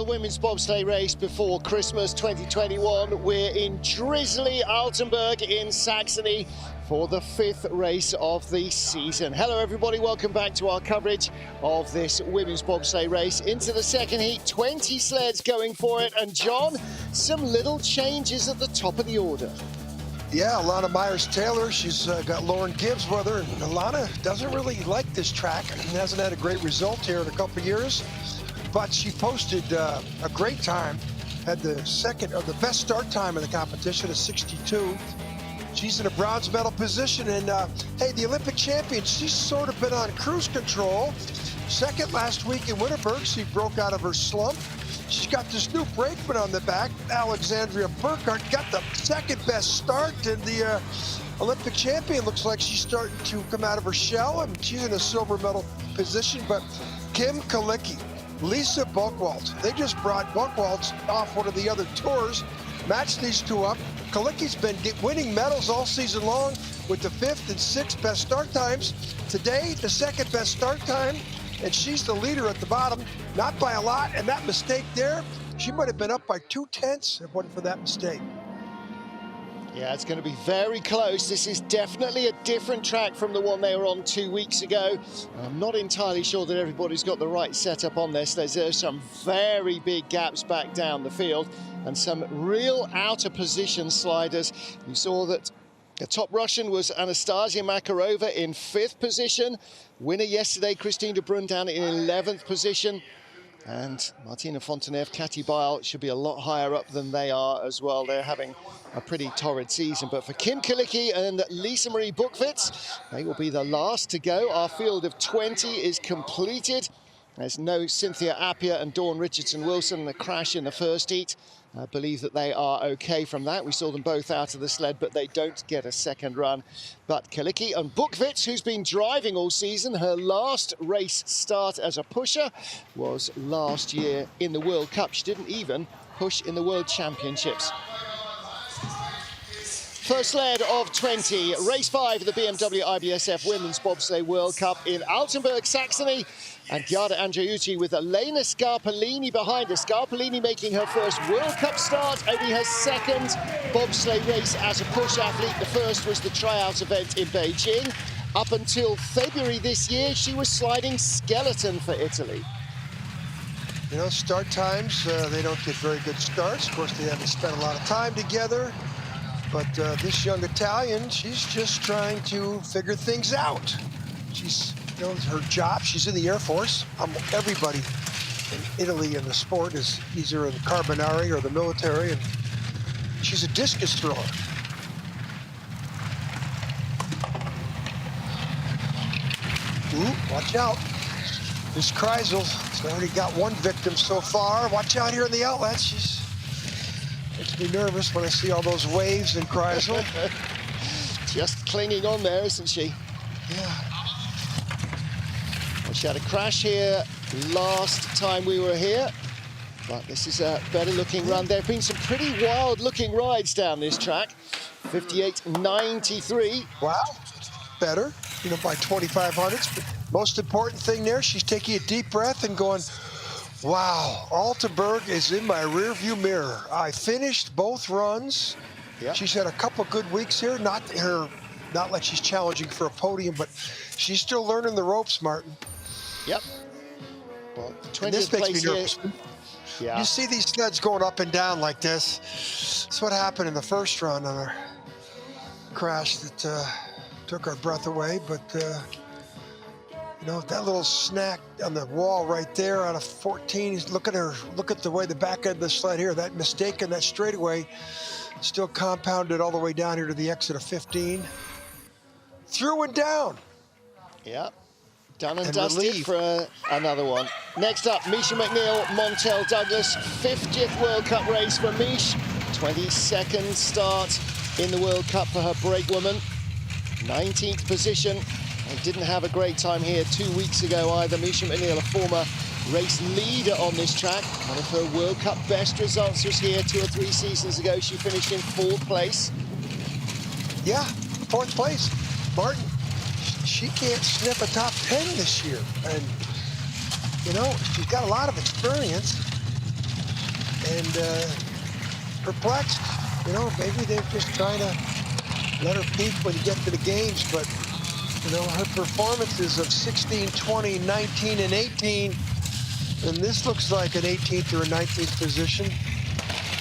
final women's bobsleigh race before Christmas 2021. We're in drizzly Altenberg in Saxony for the 5th race of the season. Hello everybody, welcome back to our coverage of this women's bobsleigh race. Into the second heat, 20 sleds going for it, and John, some little changes at the top of the order. Yeah, Alana Myers-Taylor, she's got Lauren Gibbs with her, and Alana doesn't really like this track and hasn't had a great result here in a couple of years, but she posted a great time, had the best start time in the competition at 62. She's in a bronze medal position, and hey, the Olympic champion, she's sort of been on cruise control. Second last week in Wittenberg, she broke out of her slump. She's got this new brakeman on the back. Alexandria Burkhardt got the second best start, and the Olympic champion looks like she's starting to come out of her shell, and she's in a silver medal position. But Kim Kalicki, Lisa Buchwald, they just brought Buchwald off one of the other tours, matched these two up. Kalicki's been winning medals all season long with the 5th and 6th best start times. Today, the 2nd best start time, and she's the leader at the bottom, not by a lot. And that mistake there, she might have been up by 2/10 if it wasn't for that mistake. Yeah, it's going to be very close. This is definitely a different track from the one they were on 2 weeks ago. I'm not entirely sure that everybody's got the right setup on their sleds. There's some very big gaps back down the field and some real outer position sliders. You saw that the top Russian was Anastasia Makarova in 5th position. Winner yesterday, Christine de Brun down in 11th position. And Martina Fontenev, Katy Bile should be a lot higher up than they are as well. They're having a pretty torrid season. But for Kim Kalicki and Lisa Marie Buchwitz, they will be the last to go. Our field of 20 is completed. There's no Cynthia Appia and Dawn Richardson-Wilson. The crash in the first heat. I believe that they are okay from that. We saw them both out of the sled, but they don't get a second run. But Kalicki and Buchwitz, who's been driving all season, her last race start as a pusher was last year in the World Cup. She didn't even push in the World Championships. First sled of 20, race 5 of the BMW IBSF Women's Bobsleigh World Cup in Altenberg, Saxony. And Giada Andreucci with Elena Scarpolini behind her. Scarpolini making her first World Cup start, only her second bobsleigh race as a push athlete. The first was the tryout event in Beijing. Up until February this year, she was sliding skeleton for Italy. You know, start times, they don't get very good starts. Of course, they haven't spent a lot of time together. But this young Italian, she's just trying to figure things out. She's, you know, her job, she's in the Air Force. Everybody in Italy in the sport is either in the Carbonari or the military, and she's a discus thrower. Ooh, watch out. This Kreisel has already got one victim so far. Watch out here in the outlets. Makes me nervous when I see all those waves in Kreisel. Just clinging on there, isn't she? Yeah. Well, she had a crash here last time we were here, but this is a better looking run. There have been some pretty wild looking rides down this track. 58.93. Wow, better, you know, by 2,500s. But most important thing there, she's taking a deep breath and going, wow, Altenberg is in my rearview mirror. I finished both runs. Yep. She's had a couple good weeks here. Not like she's challenging for a podium, but she's still learning the ropes, Martin. Yep. Well, 20th this makes me place nervous. here. Yeah. You see these sleds going up and down like this. That's what happened in the first run on our crash that took our breath away, but you know, that little snack on the wall right there out of 14, look at her, look at the way the back end of the sled here, that mistake in that straightaway still compounded all the way down here to the exit of 15. Through and down. Yeah, done and dusted for another one. Next up, Misha McNeil, Montel Douglas, 50th World Cup race for Mish. 22nd start in the World Cup for her brakewoman. 19th position. And didn't have a great time here 2 weeks ago either. Misha McNeil, a former race leader on this track. One of her World Cup best results was here 2 or 3 seasons ago. She finished in 4th place. Yeah, 4th place. Martin, she can't sniff a top 10 this year. And, you know, she's got a lot of experience. and perplexed. You know, maybe they're just trying to let her peak when you get to the games, but you know, her performances of 16, 20, 19, and 18, and this looks like an 18th or a 19th position.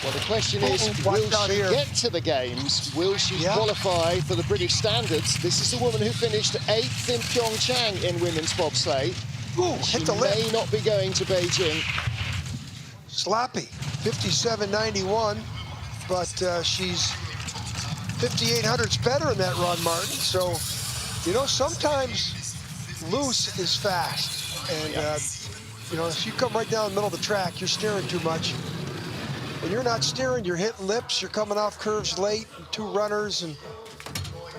Well, the question is, will she get to the games? Will she qualify for the British standards? This is a woman who finished 8th in Pyeongchang in women's bobsleigh. She Hit the lip. may not be going to Beijing. Sloppy, 57.91, but she's 5,800s better in that run, Martin. So, you know, sometimes loose is fast. And, you know, if you come right down the middle of the track, you're steering too much. When you're not steering, you're hitting lips, you're coming off curves late, two runners, and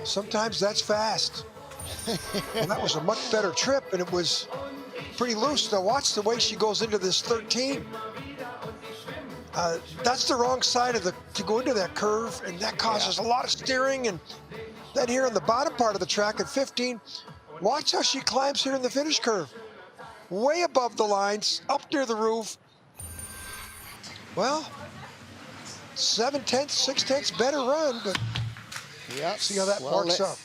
sometimes that's fast. Well, that was a much better trip, and it was pretty loose. Now watch the way she goes into this 13. That's the wrong side of to go into that curve, and that causes a lot of steering. And then here on the bottom part of the track at 15, watch how she climbs here in the finish curve. Way above the lines, up near the roof. Well, 7/10, 6/10 better run, but see how that marks up.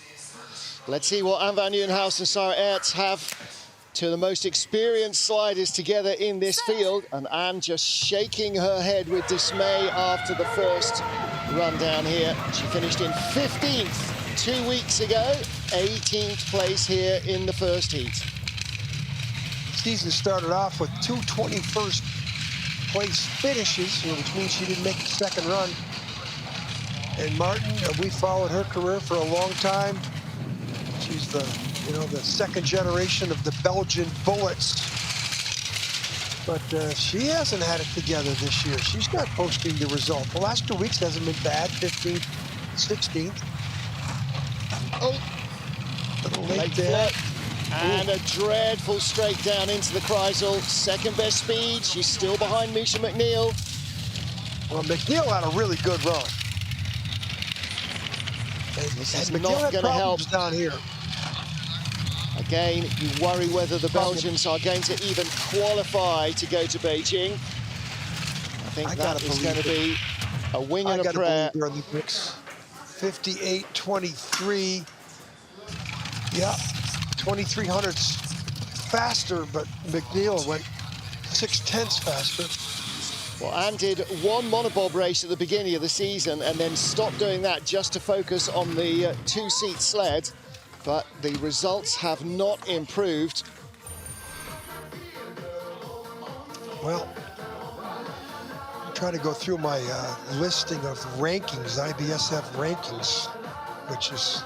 Let's see what Anne van Nieuwenhuis and Sarah Aerts have. Two of the most experienced sliders together in this field, and Anne just shaking her head with dismay after the first run down here. She finished in 15th 2 weeks ago, 18th place here in the first heat. Season started off with 2 21st place finishes, which means she didn't make the second run. And Martin, we followed her career for a long time. She's the, you know, the second generation of the Belgian Bullets. But she hasn't had it together this year. She's not posting the result. The last 2 weeks hasn't been bad, 15th, 16th. Oh, little late there. And a dreadful straight down into the Kreisel. Second best speed. She's still behind Misha McNeil. Well, McNeil had a really good run. This is not going to help down here. Again, you worry whether the Belgians are going to even qualify to go to Beijing. I think that is going to be a wing and a prayer. 58.23. Yeah, 2,300s faster, but McNeil went 6/10 faster. Well, Anne did one monobob race at the beginning of the season and then stopped doing that just to focus on the two-seat sled. But the results have not improved. Well, I'm trying to go through my listing of rankings, IBSF rankings, which is...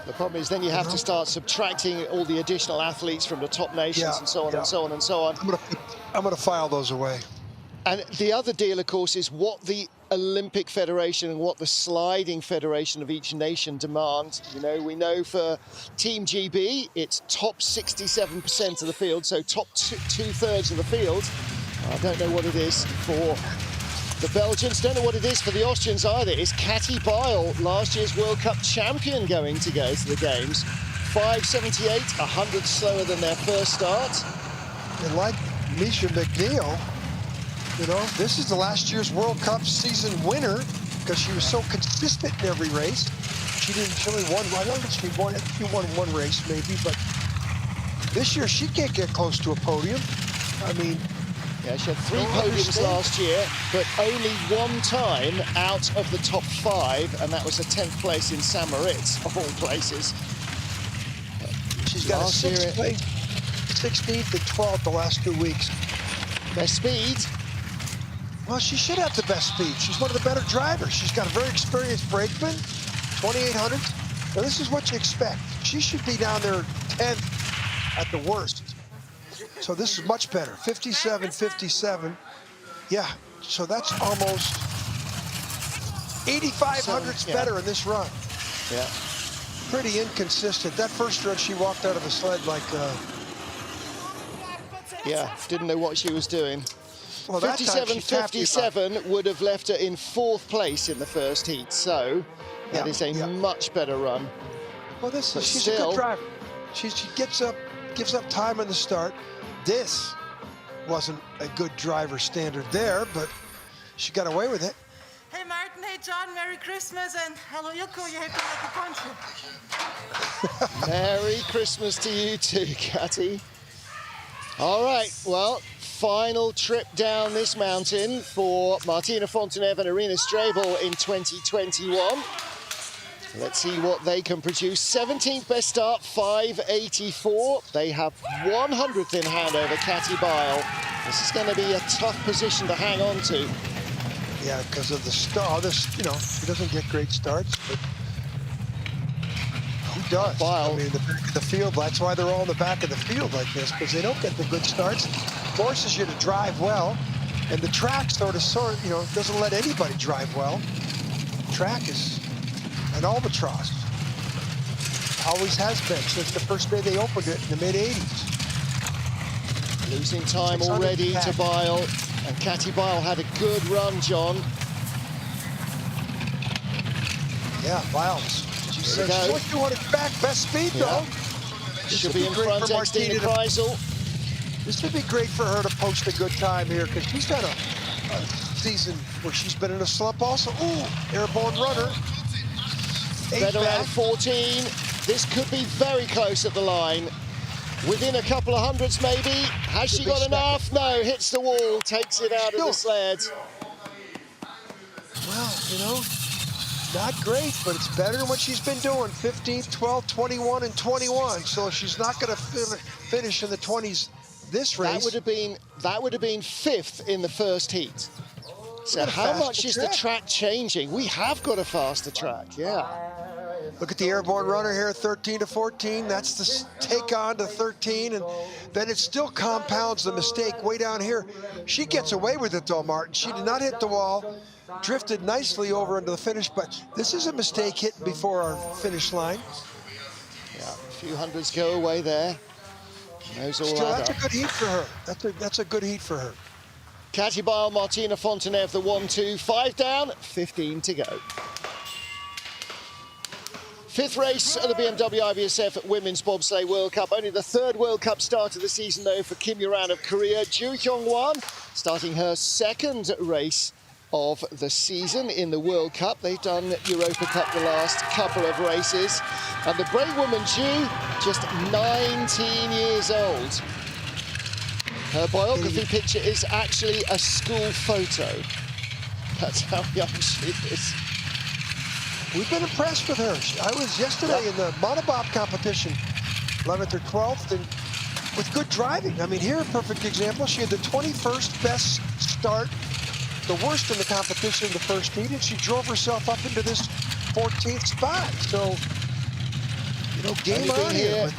The problem is then you have to start subtracting all the additional athletes from the top nations and so on and so on and so on. I'm gonna file those away. And the other deal, of course, is what the Olympic Federation and what the sliding federation of each nation demand. You know, we know for Team GB, it's top 67% of the field, so top two-thirds of the field. I don't know what it is for the Belgians, don't know what it is for the Austrians either. Is Catty Bile, last year's World Cup champion, going to go to the games? 5:78, 100 slower than their first start. And like Misha McNeil, you know, this is the last year's World Cup season winner because she was so consistent in every race. She only won, I don't think she won one race maybe, but this year she can't get close to a podium. I mean, yeah, she had 3 podiums last year, but only one time out of the top 5, and that was a 10th place in St. Moritz, of all places. She's got a 6th place, 16th and 12th the last 2 weeks. Best speed? Well, she should have the best speed. She's one of the better drivers. She's got a very experienced brakeman, 2,800. Now, this is what you expect. She should be down there 10th at the worst. So this is much better, 57.57. Yeah, so that's almost 8,500s better in this run. Yeah. Pretty inconsistent. That first run, she walked out of the sled like... yeah, didn't know what she was doing. Well, 57.57 would have left her in 4th place in the first heat, so that is a much better run. Well, she's a good driver. She gives up time on the start. This wasn't a good driver standard there, but she got away with it. Hey Martin, hey John, Merry Christmas, and hello Ilko, you happy at the country. Merry Christmas to you too, Catty. All right, well, final trip down this mountain for Martina Fonteneve and Irina Strebel in 2021. Let's see what they can produce. 17th best start, 584. They have 100th in hand over Catty Bile. This is going to be a tough position to hang on to. Yeah, because of the start. He doesn't get great starts, but who does? Bile. I mean, the back of the field, that's why they're all in the back of the field like this, because they don't get the good starts. Forces you to drive well, and the track sort of, doesn't let anybody drive well. The track is an albatross. Always has been since the first day they opened it in the mid-'80s. Losing time already to Bile, and Catty Bile had a good run, John. Yeah, Biles. She's like 200 back, best speed though. Should be in front, Xtina Kreisel. This would be great for her to post a good time here, because she's had a season where she's been in a slump also. Ooh, airborne runner. Better around 14. This could be very close at the line. Within a couple of hundreds, maybe. Has she got enough? No, hits the wall, takes it out of the sled. Well, not great, but it's better than what she's been doing. 15, 12, 21, and 21. So she's not going to finish in the 20s this race. That would have been 5th in the first heat. So how much is the track changing? We have got a faster track, yeah. Look at the airborne runner here, 13 to 14. That's the take on to 13, and then it still compounds the mistake way down here. She gets away with it though, Martin. She did not hit the wall, drifted nicely over into the finish, but this is a mistake hit before our finish line. Yeah, a few hundreds go away there. Those all still, that's up. a good heat for her. That's a good heat for her. Catty Bile, Martina Fonteneve, the 1-2, 5 down, 15 to go. 5th race of the BMW IBSF Women's Bobsleigh World Cup. Only the 3rd World Cup start of the season, though, for Kim Uran of Korea. Ju Hyung-won starting her 2nd race of the season in the World Cup. They've done Europa Cup the last couple of races. And the brave woman, Ju, just 19 years old. Her biography picture is actually a school photo. That's how young she is. We've been impressed with her. I was yesterday in the Monobob competition, 11th or 12th, and with good driving. I mean, here, a perfect example. She had the 21st best start, the worst in the competition in the first heat, and she drove herself up into this 14th spot. So, game on here.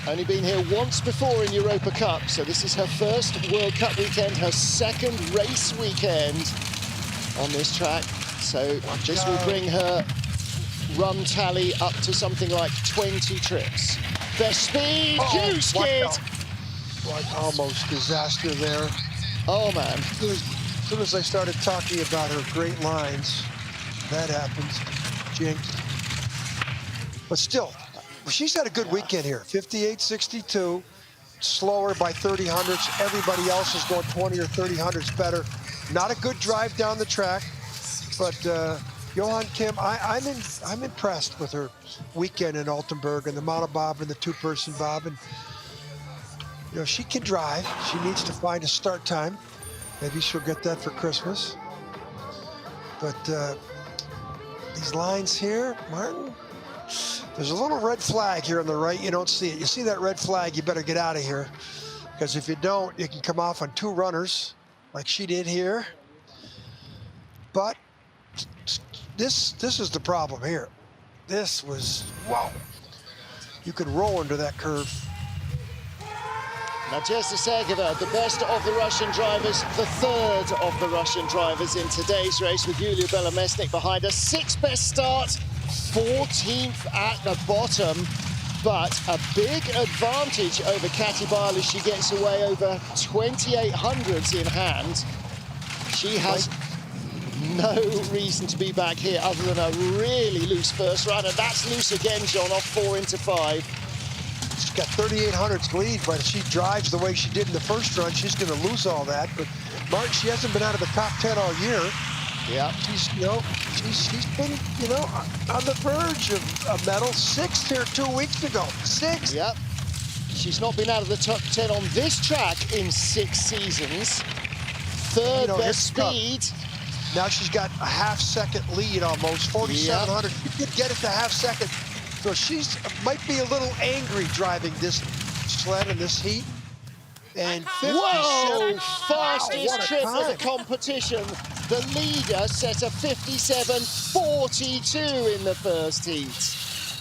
Only been here once before in Europa Cup, so this is her 1st World Cup weekend, her 2nd race weekend on this track. So this will bring her run tally up to something like 20 trips. Best speed, Ju skid! Like almost disaster there. Oh man. As soon as I started talking about her great lines, that happens. Jinx. But still, she's had a good weekend here. 58.62, slower by 30 hundredths. Everybody else is going 20 or 30 hundredths better. Not a good drive down the track, but Johan Kim, I'm impressed with her weekend in Altenberg and the monobob and the 2-person bob. And she can drive. She needs to find a start time. Maybe she'll get that for Christmas. But these lines here, Martin. There's a little red flag here on the right. You don't see it. You see that red flag, you better get out of here. Because if you don't, you can come off on 2 runners, like she did here. But this is the problem here. This was, wow. You could roll into that curve. Nadezhda Sergeva, the best of the Russian drivers, the 3rd of the Russian drivers in today's race, with Yulia Belemesnik behind her. 6th best start, 14th at the bottom, but a big advantage over Catty Bile as she gets away over 28 hundredths in hand. She has no reason to be back here other than a really loose first run, and that's loose again, John, off 4 into 5. She's got 38 hundredths lead, but if she drives the way she did in the first run, she's going to lose all that. But Martin, she hasn't been out of the top 10 all year. Yeah. She's been, on the verge of a medal. 6th here 2 weeks ago. 6th. Yep. She's not been out of the top 10 on this track in 6 seasons. 3rd best speed. Now she's got a half-second lead almost, 4,700. Yep. You could get it to half-second. So she's might be a little angry driving this sled in this heat. And 57. Whoa! Fastest trip of the competition. The leader set a 57.42 in the first heat.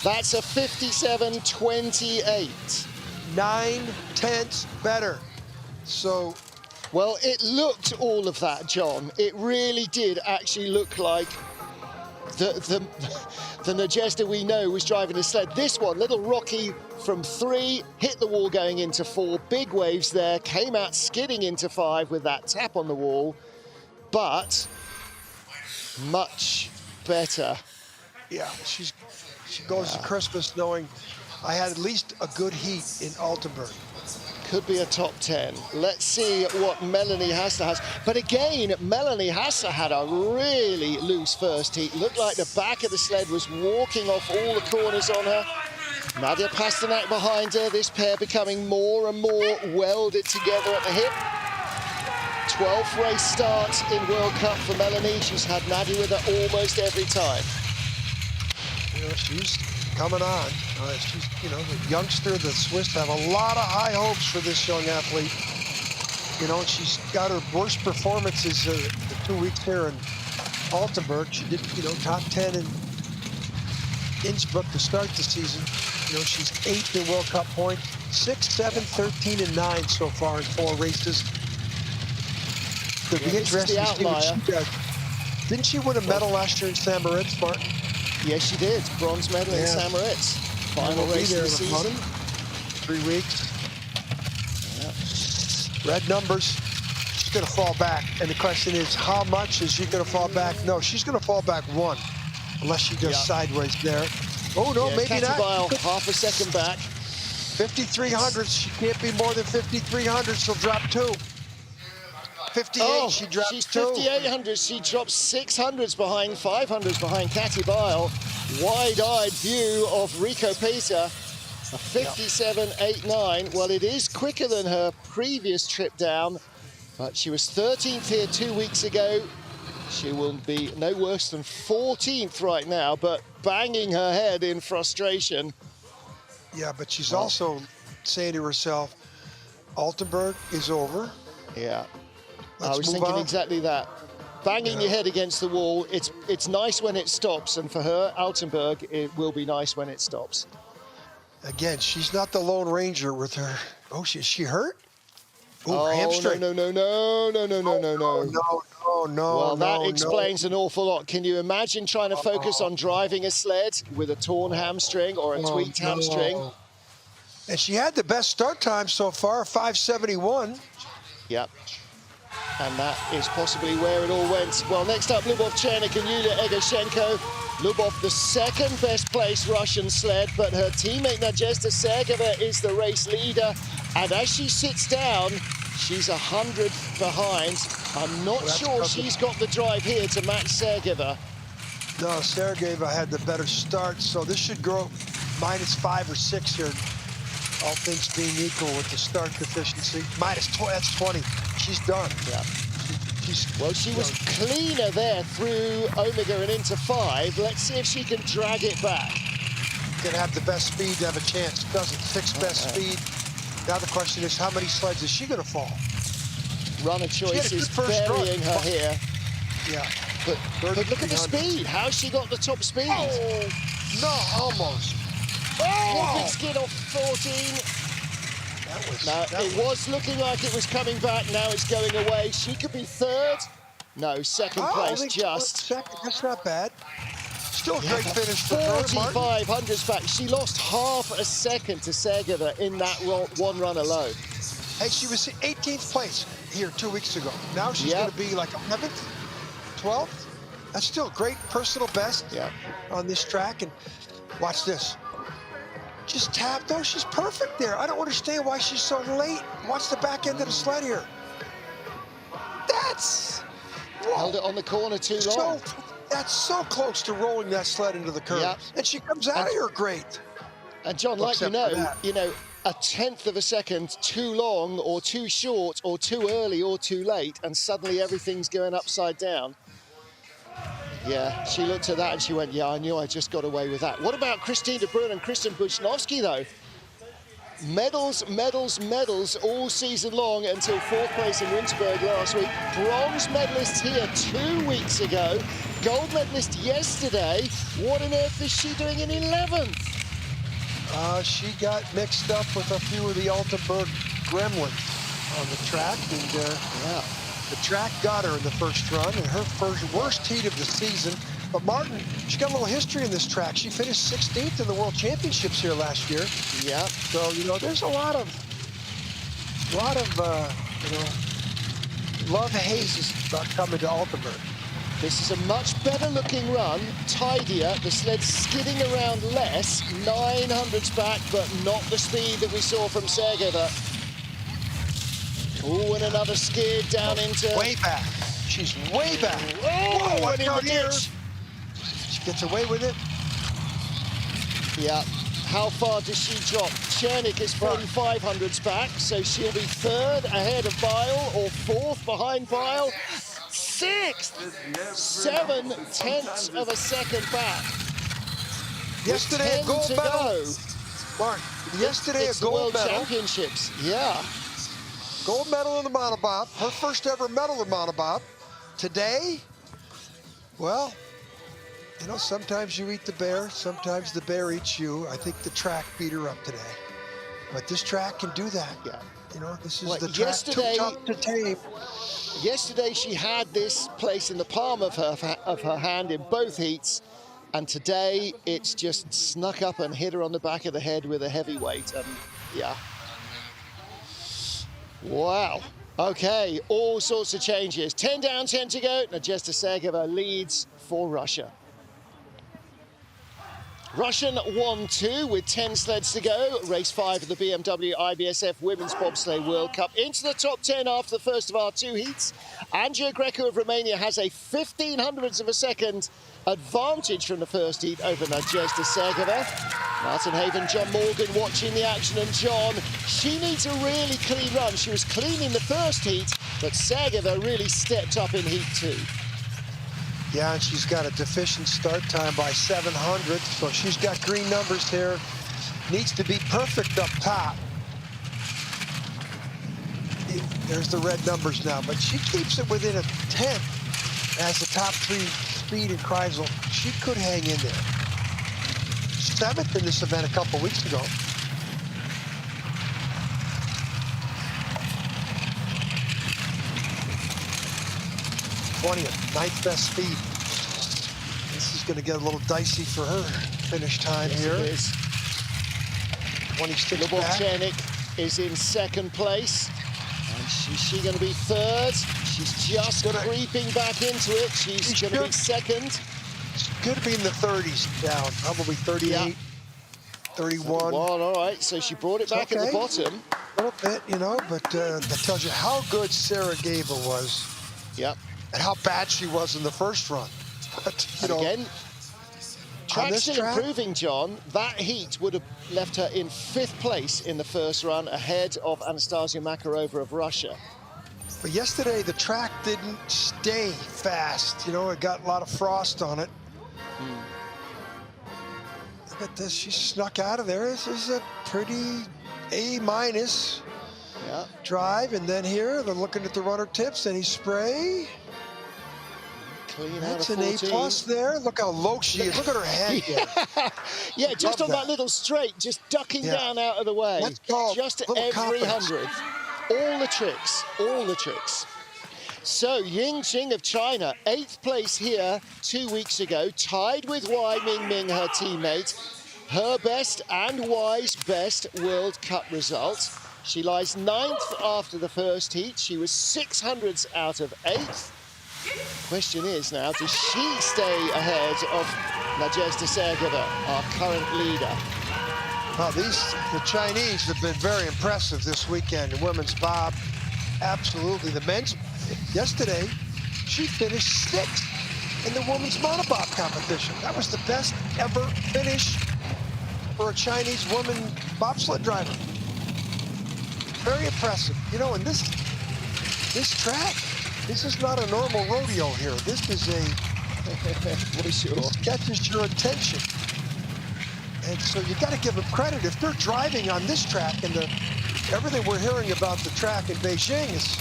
That's a 57.28. 9/10 better. So, well, it looked all of that, John. It really did actually look like the Nadezhda we know was driving a sled. This one, little rocky from 3, hit the wall going into 4, big waves there, came out skidding into 5 with that tap on the wall, but much better. Yeah, she goes to Christmas knowing I had at least a good heat in Altenberg. Could be a top 10. Let's see what Melanie Hassler has. But again, Melanie Hassler had a really loose first heat. Looked like the back of the sled was walking off all the corners on her. Nadia Pasternak behind her. This pair becoming more and more welded together at the hip. 12th race start in World Cup for Melanie. She's had Nadia with her almost every time. She's coming on. She's, the youngster, the Swiss have a lot of high hopes for this young athlete. And she's got her worst performances the 2 weeks here in Altenberg. She did, top 10 in Innsbruck to start the season. She's 8th in World Cup points, 6, 7, 13, and 9 so far in 4 races. It'll be interesting to see what she does. Didn't she win a medal last year in St. Moritz, Martin? Yes, she did. Bronze medal in St. Moritz. Final race of the season. 3 weeks. Red numbers. She's going to fall back. And the question is, how much is she going to fall back? No, she's going to fall back 1, unless she does sideways there. Oh, no, maybe not. Bile, half a second back. 5,300. She can't be more than 5,300. She'll drop 2. 58, she dropped 2. She's 5,800. She drops 600s behind, 500s behind Katy Bile. Wide-eyed view of Rico Peter. A 57.89. Well, it is quicker than her previous trip down, but she was 13th here 2 weeks ago. She will be no worse than 14th right now, but banging her head in frustration. Yeah, but she's also saying to herself, Altenberg is over. Yeah. I was thinking exactly that. Banging your head against the wall, it's nice when it stops, and for her, Altenberg, it will be nice when it stops. Again, she's not the Lone Ranger with her. Oh, is she hurt? Oh, hamstring. No. Well, that explains an awful lot. Can you imagine trying to focus on driving a sled with a torn hamstring or a tweaked hamstring? And she had the best start time so far, 5:71. Yep. And that is possibly where it all went. Well, next up, Lubov Chernik and Yulia Egoshenko. Lubov, the second best placed Russian sled, but her teammate Nadezhda Sergeva is the race leader. And as she sits down, she's 100 behind. I'm not sure she's got the drive here to match Sergeva. No, Sergeva had the better start, so this should go -5 or 6 here. All things being equal with the start deficiency. That's 20. She's done. Yeah. She was cleaner there through Omega and into 5. Let's see if she can drag it back. Gonna have the best speed to have a chance. Doesn't. 6th best speed. Now the question is, how many sleds is she gonna fall? Runner choice is burying her here. Yeah. But look at the speed. How's she got the top speed? Oh, no, almost. Oh, big skid off 14. It was looking like it was coming back. Now it's going away. She could be 3rd. No, 2nd place just. Second. That's not bad. Still a great finish for her, 4,500s back. She lost half a second to Sergeva in that one run alone. Hey, she was 18th place here 2 weeks ago. Now she's going to be like 11th, 12th. That's still great personal best on this track. And watch this. Just tapped. Oh, she's perfect there. I don't understand why she's so late. Watch the back end of the sled here. That's... Held it on the corner too long. That's so close to rolling that sled into the curb. Yep. And she comes out of here great. And John, like you know, a tenth of a second too long or too short or too early or too late, and suddenly everything's going upside down. Yeah, she looked at that and she went, yeah, I knew I just got away with that. What about Christine de Bruyn and Kristen Buchnovsky, though? Medals, medals, medals all season long until fourth place in Winterberg last week. Bronze medalist here 2 weeks ago. Gold medalist yesterday. What on earth is she doing in 11th? She got mixed up with a few of the Altenberg gremlins on the track, and the track got her in the first run, and her first worst heat of the season. But Martin, she got a little history in this track. She finished 16th in the World Championships here last year. Yeah. So, you know, there's a lot of love-hate about coming to Altenberg. This is a much better looking run, tidier, the sled skidding around less, 900s back, but not the speed that we saw from Sergeva. Oh, and another skid down into... Way back. She's way back. Oh, went in the ditch. She gets away with it. Yeah. How far does she drop? Chernik is 4,500s back, so she'll be third ahead of Bile or fourth behind Bile. Sixth, 7/10 of a second back. Yesterday, a gold medal. Mark, yesterday, it's a gold World medal. Championships, yeah. Gold medal in the monobob, her first ever medal in monobob. Today, well, you know, sometimes you eat the bear, sometimes the bear eats you. I think the track beat her up today. But this track can do that. Yeah. You know, this is the track too tough to tame. Yesterday she had this place in the palm of her hand in both heats, and today it's just snuck up and hit her on the back of the head with a heavy weight. And yeah. Wow. Okay, all sorts of changes. 10 down, 10 to go. Nadezhda Sergeva leads for Russia. Russian 1-2 with 10 sleds to go. Race 5 of the BMW IBSF Women's Bobsleigh World Cup. Into the top 10 after the first of our 2 heats. Angia Greco of Romania has a 1/1500ths of a second advantage from the first heat over Nadezhda Sergeva. Martin Haven, John Morgan watching the action, and John, she needs a really clean run. She was clean in the first heat, but Sergeva really stepped up in heat 2. Yeah, and she's got a deficient start time by 700, so she's got green numbers here. Needs to be perfect up top. There's the red numbers now, but she keeps it within a 10th as the top 3 speed and Kreisel. She could hang in there. 7th in this event a couple weeks ago. 20th, 9th best speed. This is going to get a little dicey for her finish time here. It is. 26 back. Chernik is in second place. And she going to be third. She's just creeping back into it. She's going to be second. She's going to be in the 30s down, probably 38, 31. All right, so she brought it back at the bottom. A little bit, you know, but that tells you how good Sergeva was. Yep. And how bad she was in the first run. But, you know, again, track's still improving, John. That heat would have left her in 5th place in the first run, ahead of Anastasia Makarova of Russia. But yesterday, the track didn't stay fast. You know, it got a lot of frost on it. Look at this, she snuck out of there. This is a pretty A- drive. And then here, they're looking at the runner tips, any spray. Clean That's out of an 14. A+ there. Look how low she is. Look at her head here. Yeah, just on that little straight, just ducking down out of the way. That's called just little every confidence. 100th. All the tricks, all the tricks. So Ying Qing of China, 8th place here 2 weeks ago, tied with Wai Mingming, her teammate. Her best and Wai's best World Cup result. She lies 9th after the first heat. She was 600ths out of 8th. Question is now, does she stay ahead of Nadezhda Sergeva, our current leader? Well, the Chinese have been very impressive this weekend in women's bob. Absolutely. The men's yesterday, she finished 6th in the women's monobob competition. That was the best ever finish for a Chinese woman bobsled driver. Very impressive. You know, and this track, this is not a normal rodeo here. This is this catches your attention. And so you got to give them credit. If they're driving on this track, and everything we're hearing about the track in Beijing is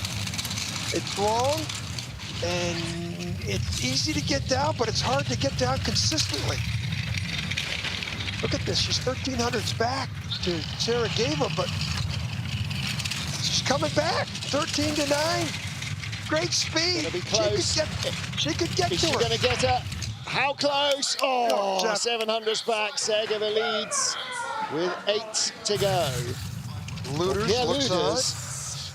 it's long and it's easy to get down, but it's hard to get down consistently. Look at this. She's 1300s back to Sarajevo, but she's coming back. 13 to 9. Great speed. Be close. She could get to her. Is she going to get her? How close? Oh, 700s back. Sarajevo leads with 8 to go. Luders looks on.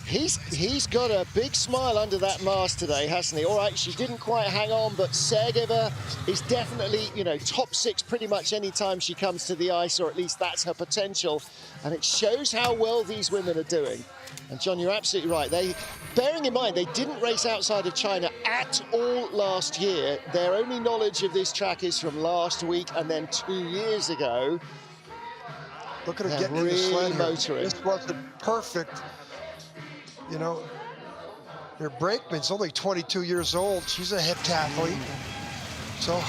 He's got a big smile under that mask today, hasn't he? All right, she didn't quite hang on, but Sarajevo is definitely, you know, top 6 pretty much any time she comes to the ice, or at least that's her potential. And it shows how well these women are doing. And John, you're absolutely right. Bearing in mind, they didn't race outside of China at all last year. Their only knowledge of this track is from last week and then 2 years ago. Look at her getting in the sled here. Motoring. This wasn't perfect. You know, their brakeman's only 22 years old. She's a heptathlete. So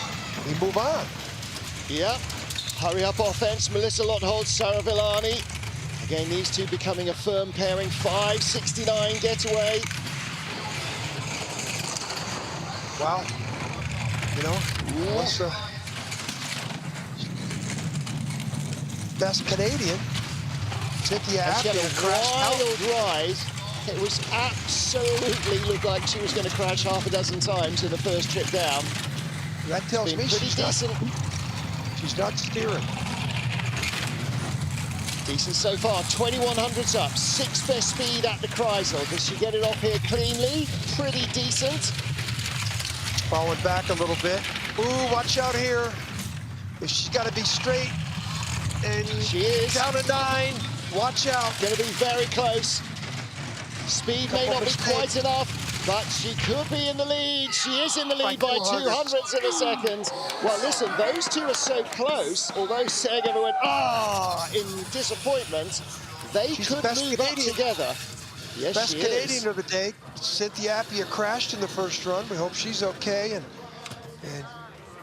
we move on. Yep. Hurry up offense. Melissa Lottholt, Sarah Villani. Again, these two becoming a firm pairing. 5:69 getaway. Wow. You know, what's the best Canadian? Cynthia She had Appia a crashed wild out. ride. It was absolutely looked like she was going to crash half a dozen times in the first trip down. That tells me she's not steering. Decent so far. 2100s up. 6th best speed at the Kreisel. Does she get it off here cleanly? Pretty decent. Falling back a little bit. Ooh, watch out here. She's got to be straight. And she is. Down to 9. Watch out. Going to be very close. Speed may not be quite enough, but she could be in the lead. She is in the lead by 200ths of a second. Well, listen, those two are so close, although Sarajevo went, in disappointment, they could move up together. Yes, best she Canadian is. of the day. Cynthia Appia crashed in the first run. We hope she's okay. And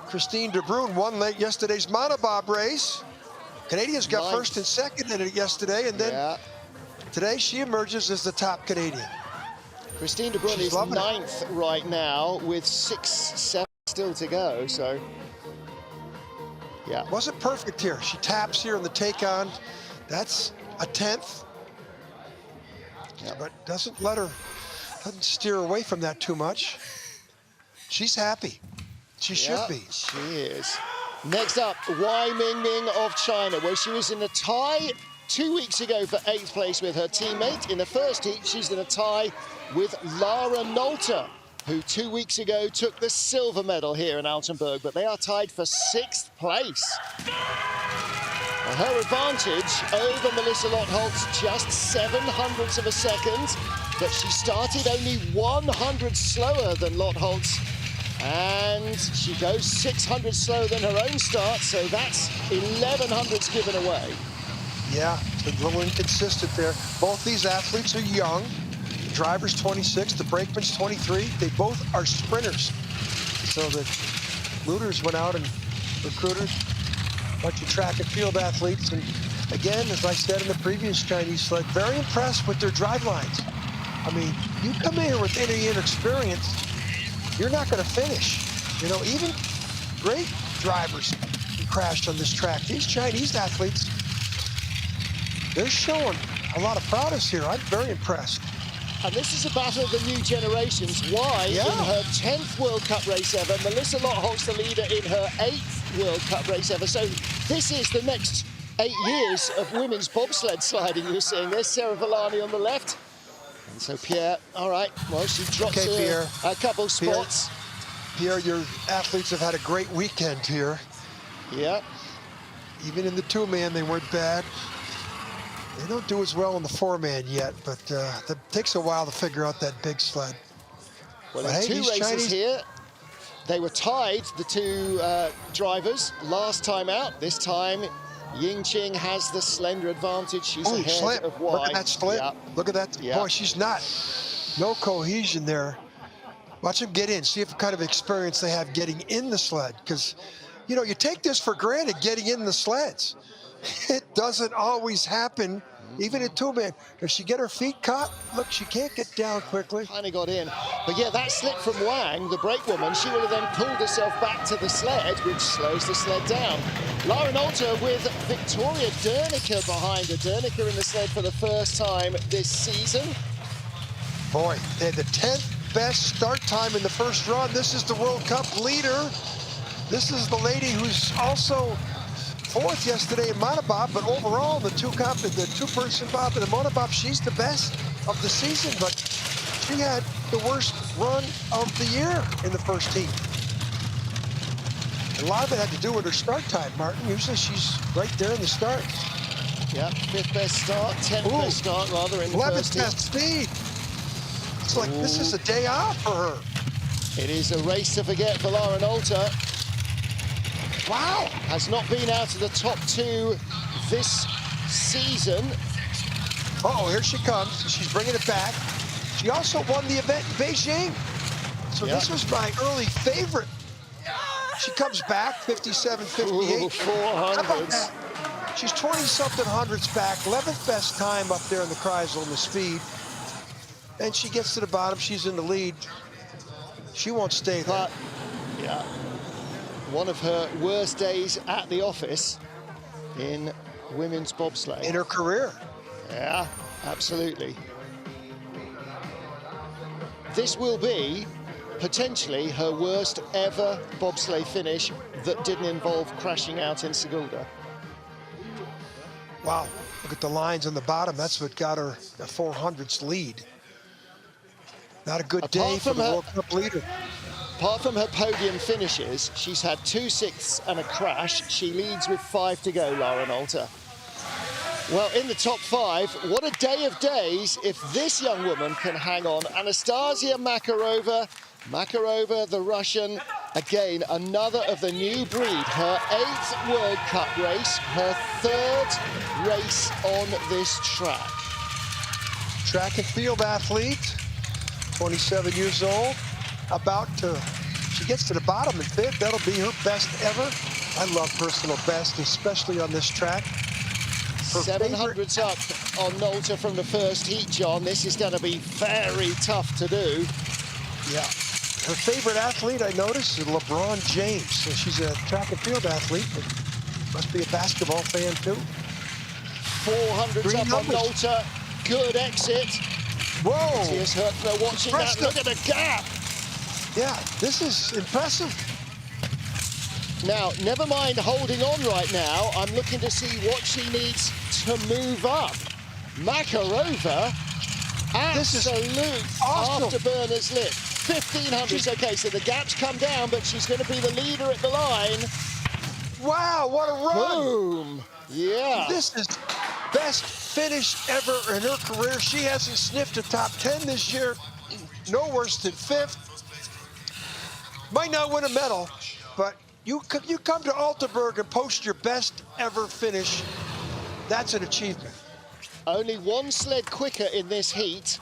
Christine De Bruyn won yesterday's monobob race. Canadians got first and second in it yesterday, and then today she emerges as the top Canadian. Christine De Bruyn is 9th right now with 6-7 still to go, so yeah. Wasn't perfect here. She taps here in the take-on. That's a 10th. But doesn't steer away from that too much. She's happy. She should be. She is. Next up, Wai Mingming of China. Well, she was in a tie 2 weeks ago for 8th place with her teammate. In the first heat, she's in a tie with Lara Nolter, who 2 weeks ago took the silver medal here in Altenberg, but they are tied for 6th place. Well, her advantage over Melissa Lottholt, just 700ths of a second, but she started only 100 slower than Lottholt, and she goes 600 slower than her own start, so that's 1100ths given away. Yeah, it's a little inconsistent there. Both these athletes are young. The driver's 26, the brakeman's 23. They both are sprinters. So the Luders went out and recruited a bunch of track and field athletes. And again, as I said in the previous Chinese sled, very impressed with their drive lines. I mean, you come in here with any inexperience, you're not going to finish. You know, even great drivers crashed on this track. These Chinese athletes, they're showing a lot of prowess here. I'm very impressed. And this is a battle of the new generations. Why, in her 10th World Cup race ever, Melissa Lottholt's the leader in her 8th World Cup race ever. So this is the next 8 years of women's bobsled sliding you're seeing. There's Sarah Villani on the left. And so Pierre, all right, well, she drops a couple spots. Pierre, your athletes have had a great weekend here. Yeah. Even in the 2-man, they weren't bad. They don't do as well in the 4-man yet, but it takes a while to figure out that big sled. Well, But in hey, two these races Chinese... here, they were tied, the two drivers, last time out. This time, Yingqing has the slender advantage. She's ahead slip. of Y. Look at that slip. Yeah. Look at that. Yeah. Boy, she's not. No cohesion there. Watch them get in. See what kind of experience they have getting in the sled. Because, you know, you take this for granted, getting in the sleds. It doesn't always happen, even in two-man. If she get her feet caught, look, she can't get down quickly. Kind of got in. But yeah, that slip from Wang, the brake woman, she would have then pulled herself back to the sled, which slows the sled down. Lauren Alter with Victoria Dernicker behind her. Dernicker in the sled for the first time this season. Boy, they had the 10th best start time in the first run. This is the World Cup leader. This is the lady who's also 4th yesterday in Monobob, but overall, the two-person bob and the Monobob, she's the best of the season, but she had the worst run of the year in the first heat. A lot of it had to do with her start time, Martin. Usually she's right there in the start. Yeah, 5th best start, 10th best start rather in the 11th first heat. best speed. It's like this is a day off for her. It is a race to forget for Lauren Alter. Wow. Has not been out of the top 2 this season. Uh-oh, here she comes. She's bringing it back. She also won the event in Beijing. So this was my early favorite. She comes back, 57.58. 400s. She's 20-something hundredths back, 11th best time up there in the Kreisel in the speed. And she gets to the bottom, she's in the lead. She won't stay there. But, yeah, one of her worst days at the office in women's bobsleigh. In her career. Yeah, absolutely. This will be potentially her worst ever bobsleigh finish that didn't involve crashing out in Sigulda. Wow, look at the lines on the bottom. That's what got her a 400ths lead. Not a good day for the World Cup leader. Apart from her podium finishes, she's had 2 sixths and a crash. She leads with 5 to go, Lauren Alter. Well, in the top 5, what a day of days if this young woman can hang on. Anastasia Makarova, the Russian, again, another of the new breed. Her 8th World Cup race, her 3rd race on this track. Track and field athlete, 27 years old, she gets to the bottom in 5th. That'll be her best ever. I love personal best, especially on this track. 700s up on Nolta from the first heat, John. This is going to be very tough to do. Yeah. Her favorite athlete, I noticed, is LeBron James. So she's a track and field athlete, but must be a basketball fan too. 400s up on Nolta. Good exit. Whoa! Matthias Hertner watching that. Look at the gap. Yeah, this is impressive. Now, never mind holding on right now. I'm looking to see what she needs to move up. Makarova, absolute awesome. afterburners lit. 1500s, okay, so the gap's come down, but she's going to be the leader at the line. Wow, what a run! Boom! Yeah. This is best finish ever in her career. She hasn't sniffed a top 10 this year. No worse than 5th. Might not win a medal, but you come to Altenberg and post your best ever finish. That's an achievement. Only one sled quicker in this heat.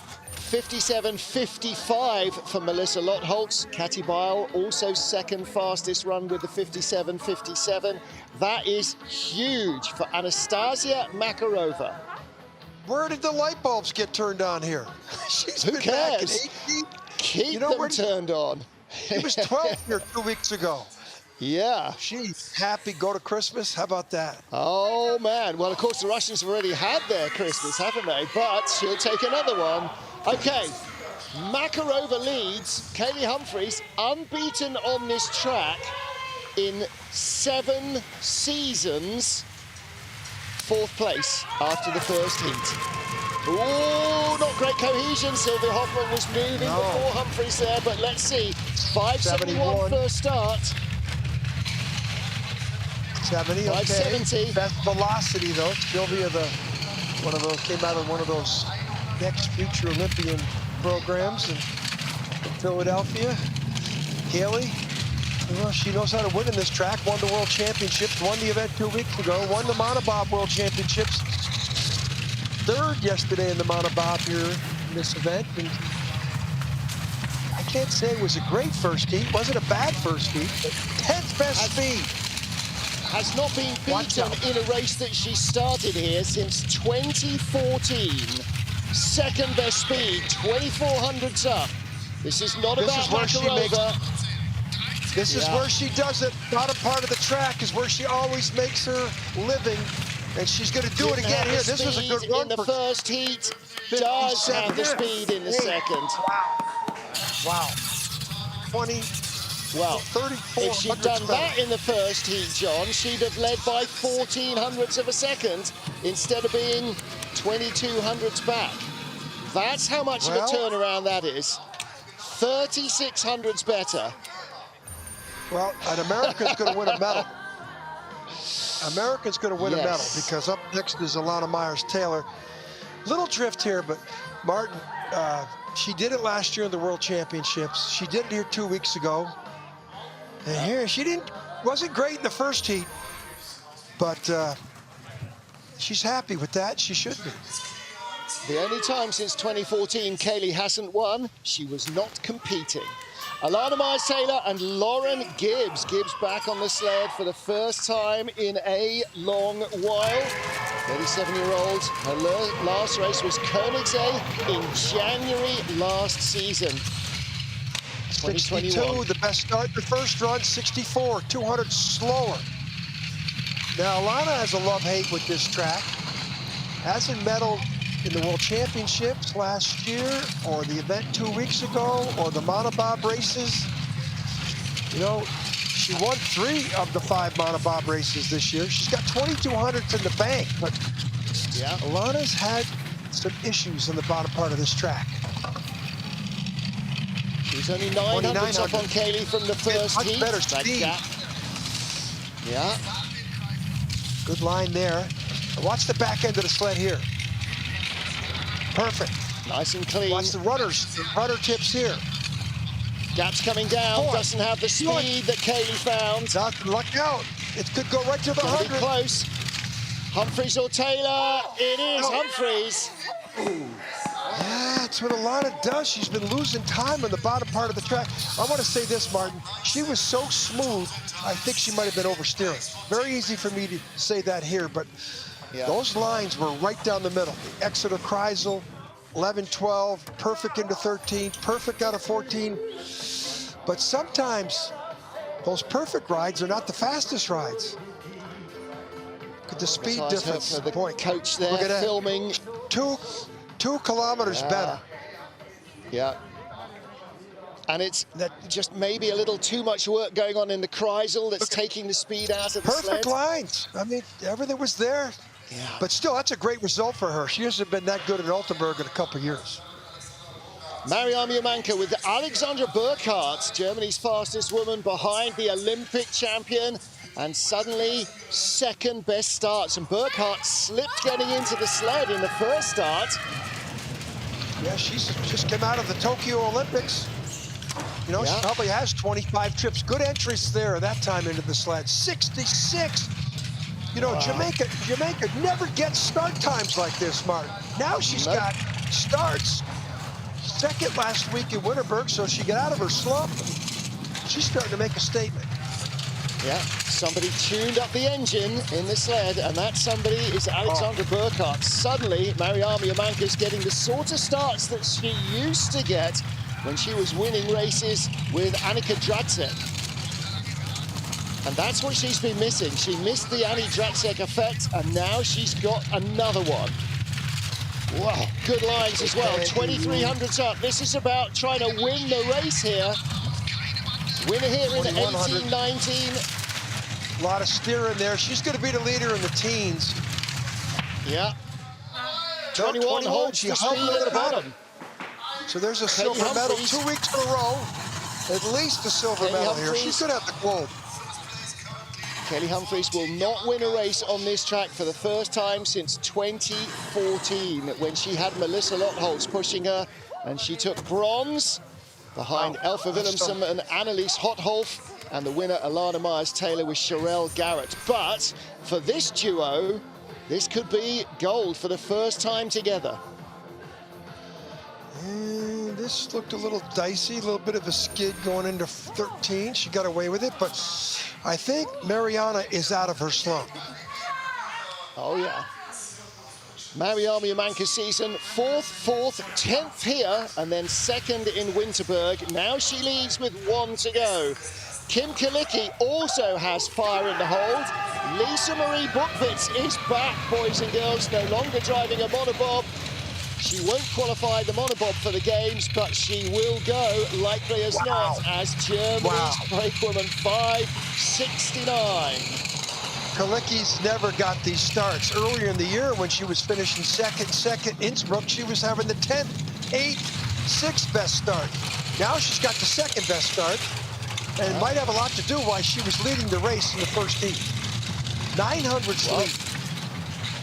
57.55 for Melissa Lottholtz. Katy Bile also 2nd fastest run with the 57.57. That is huge for Anastasia Makarova. Where did the light bulbs get turned on here? Who cares? Keep them turned on. It was 12 here 2 weeks ago. Yeah. She's happy. Go to Christmas. How about that? Oh, man. Well, of course, the Russians have already had their Christmas, haven't they? But she'll take another one. Okay. Makarova leads. Kaylee Humphries, unbeaten on this track in 7 seasons. 4th place after the first heat. Oh, not great cohesion. Sylvia Hoffman was moving before Humphries there, but let's see. 571 first start. 70, 570. Best velocity though. Sylvia, came out of one of those next future Olympian programs, and Philadelphia. Kaylee, well, she knows how to win in this track. Won the World Championships, won the event 2 weeks ago, won the Monobob World Championships. Third yesterday in the Monobob here in this event. And I can't say it was a great first heat. Wasn't a bad first heat, but 10th best speed. Has not been beaten in a race that she started here since 2014. Second best speed, 2400s up. This is not about Makarova. This is where she does it. Bottom part of the track is where she always makes her living, and she's going to do it again here. This was a good run in the first heat. Does have the speed in the second. Wow. 20. Well, 34. if she'd done that in the first heat, John, she'd have led by 1400ths of a second instead of being 2200ths back. That's how much of a turnaround that is. 3600ths better. Well, an American's going to win a medal. American's going to win a medal because up next is Alana Myers-Taylor. Little drift here, but Martin, she did it last year in the World Championships. She did it here 2 weeks ago. And here, she wasn't great in the first heat, but she's happy with that. She should be. The only time since 2014 Kaylee hasn't won, she was not competing. Alana Myers-Taylor and Lauren Gibbs. Gibbs back on the sled for the first time in a long while. 37-year-old. Her last race was Koenigsegg in January last season. 62, the best start the first run, 64, 200 slower. Now, Alana has a love-hate with this track. Hasn't medaled in the World Championships last year, or the event 2 weeks ago, or the Monobob races. You know, she won 3 of the 5 Monobob races this year. She's got 2200s in the bank, but Alana's had some issues in the bottom part of this track. She's only 900s up on Kaylee from the first heat. Much better speed. Yeah. Good line there. Watch the back end of the sled here. Perfect. Nice and clean. Watch the rudder tips here. Gap's coming down. Doesn't have the speed that Kaylee found. Luck out. It could go right to the 100. Be close. Humphries or Taylor? It is Humphries. Yeah, that's what Alana does. She's been losing time on the bottom part of the track. I want to say this, Martin. She was so smooth, I think she might have been oversteering. Very easy for me to say that here, but those lines were right down the middle. The Exeter Kreisel, 11, 12, perfect into 13, perfect out of 14. But sometimes those perfect rides are not the fastest rides. Look at the speed difference. The coach there filming. 2 kilometers better. Yeah. And it's just maybe a little too much work going on in the Kreisel that's taking the speed out of the sled. Perfect lines. I mean, everything was there. Yeah. But still, that's a great result for her. She hasn't been that good at Altenberg in a couple of years. Mariam Yamanka with Alexandra Burkhardt, Germany's fastest woman behind the Olympic champion. And suddenly, second best starts. And Burkhardt slipped getting into the sled in the first start. Yeah, she's just come out of the Tokyo Olympics. You know, she probably has 25 trips. Good entries there that time into the sled. 66. You know, Jamaica never gets start times like this, Martin. Now she's got starts. Second last week in Winterberg, so she got out of her slump. She's starting to make a statement. Yeah, somebody tuned up the engine in the sled, and that somebody is Alexandra Burkhardt. Suddenly, Mariam Yamanka's getting the sort of starts that she used to get when she was winning races with Annika Dracek. And that's what she's been missing. She missed the Annie Dracek effect, and now she's got another one. Wow, good lines as well. 2300s up. This is about trying to win the race here. Winner here in 18-19. A lot of steering there. She's going to be the leader in the teens. Yeah. 21 holds the speed at the bottom. So there's a silver medal 2 weeks in a row. At least a silver medal here. She's going to have the gold. Kelly Humphries will not win a race on this track for the first time since 2014, when she had Melissa Lottholz pushing her, and she took bronze behind Elfa Willemsen and Annelies Hotholf, and the winner, Alana Myers-Taylor, with Sherelle Garrett. But for this duo, this could be gold for the first time together. And this looked a little dicey, a little bit of a skid going into 13. She got away with it, but I think Mariana is out of her slump. Oh, yeah. Mariama Yamanka's season, 4th, 10th here, and then 2nd in Winterberg. Now she leads with 1 to go. Kim Kalicki also has fire in the hold. Lisa Marie Buchwitz is back, boys and girls, no longer driving a monobob. She won't qualify the monobob for the games, but she will go, likely as not, as Germany's brakewoman, 5:69. Kalicki's never got these starts. Earlier in the year, when she was finishing second Innsbruck, she was having the 10th, 8th, 6th best start. Now she's got the 2nd best start, and it might have a lot to do why she was leading the race in the first heat. 900th lead.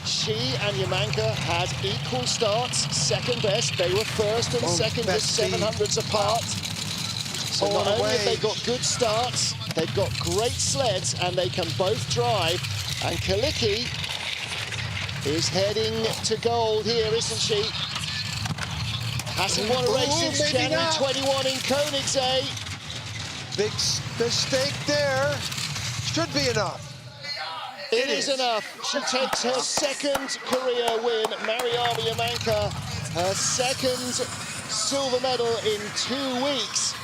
She and Yamanka had equal starts, 2nd best. They were 1st and 2nd, just 700ths apart. So not only have they got good starts, they've got great sleds, and they can both drive. And Kalicki is heading to gold here, isn't she? Hasn't won a race since January 21 in Koenigsegg. Big mistake there. Should be enough. It is enough. She takes her 2nd career win. Mariama Yamanka, her 2nd silver medal in 2 weeks.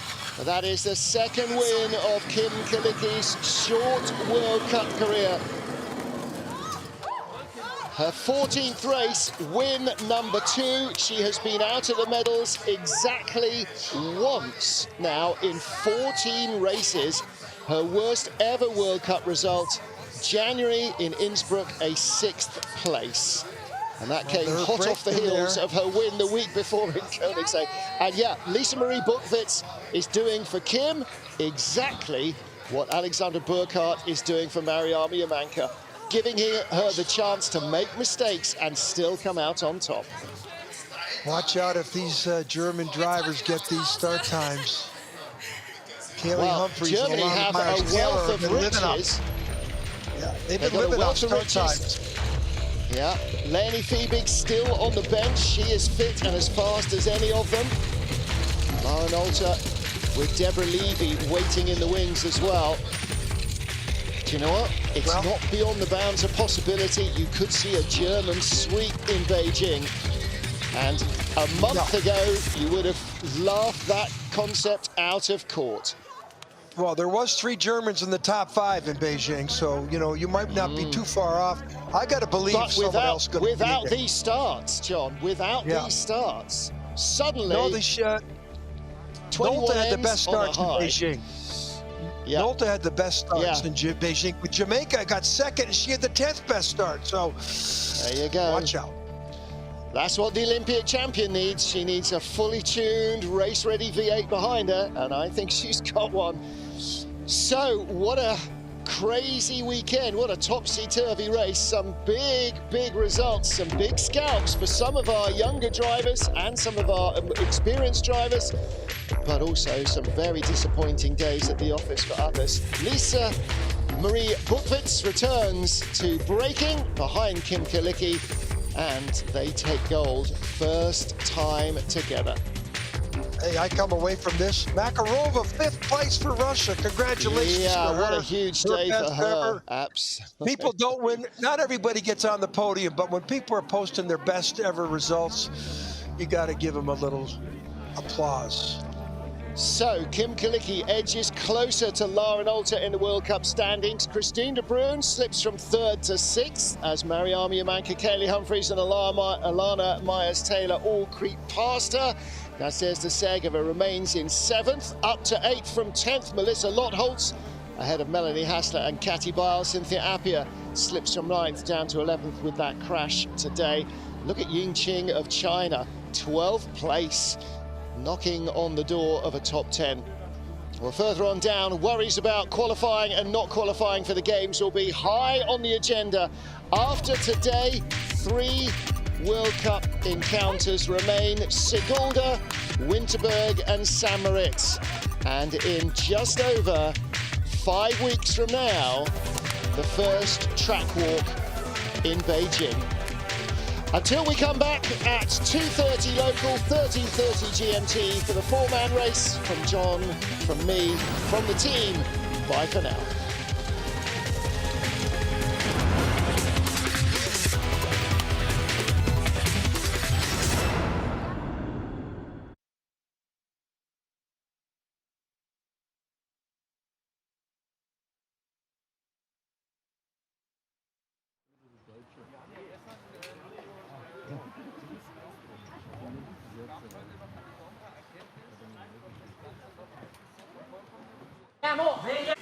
That is the 2nd win of Kim Kalicki's short World Cup career. Her 14th race, win number 2. She has been out of the medals exactly once now in 14 races. Her worst ever World Cup result, January in Innsbruck, a 6th place. And that came hot off the heels of her win the week before in Koenigsegg. And yeah, Lisa Marie Buchwitz is doing for Kim exactly what Alexander Burkhardt is doing for Mariama Yamanka, giving her the chance to make mistakes and still come out on top. Watch out if these German drivers get these start times. Kaylee Humphries, Germany have a wealth of riches. Yeah, they've been living off start times. Yeah, Leni Fiebig still on the bench. She is fit and as fast as any of them. Lauren Alter with Deborah Levy waiting in the wings as well. Do you know what? It's not beyond the bounds of possibility. You could see a German sweep in Beijing. And a month ago, you would have laughed that concept out of court. Well, there was 3 Germans in the top 5 in Beijing, so, you know, you might not be too far off. I got to believe someone else going to without these starts, John, without these starts, suddenly... No, Nolte had the best starts in Beijing. Yeah. Nolte had the best starts in Beijing. But Jamaica got 2nd, and she had the 10th best start, so... There you go. Watch out. That's what the Olympic champion needs. She needs a fully tuned, race-ready V8 behind her, and I think she's got one. So, what a crazy weekend. What a topsy-turvy race. Some big, big results, some big scalps for some of our younger drivers and some of our experienced drivers, but also some very disappointing days at the office for others. Lisa Marie Buchwitz returns to braking behind Kim Kalicki, and they take gold first time together. Hey, I come away from this. Makarova, 5th place for Russia. Congratulations to her. What a huge day for her. Absolutely. People don't win. Not everybody gets on the podium, but when people are posting their best ever results, you got to give them a little applause. So, Kim Kalicki edges closer to Lauren Alter in the World Cup standings. Christine de Bruyn slips from 3rd to 6th as Mariama Yamanka, Kaylee Humphries and Alana Myers-Taylor all creep past her. Nasser de Segova remains in 7th, up to 8th from 10th. Melissa Lottholz ahead of Melanie Hassler and Katy Bile. Cynthia Appia slips from 9th down to 11th with that crash today. Look at Ying Qing of China, 12th place, knocking on the door of a top 10. Well, further on down, worries about qualifying and not qualifying for the games will be high on the agenda. After today, 3 World Cup encounters remain Sigulda, Winterberg and St. Moritz. And in just over 5 weeks from now, the first track walk in Beijing. Until we come back at 2:30 local, 13:30 GMT for the four-man race. From John, from me, from the team, bye for now. Vamos, venga.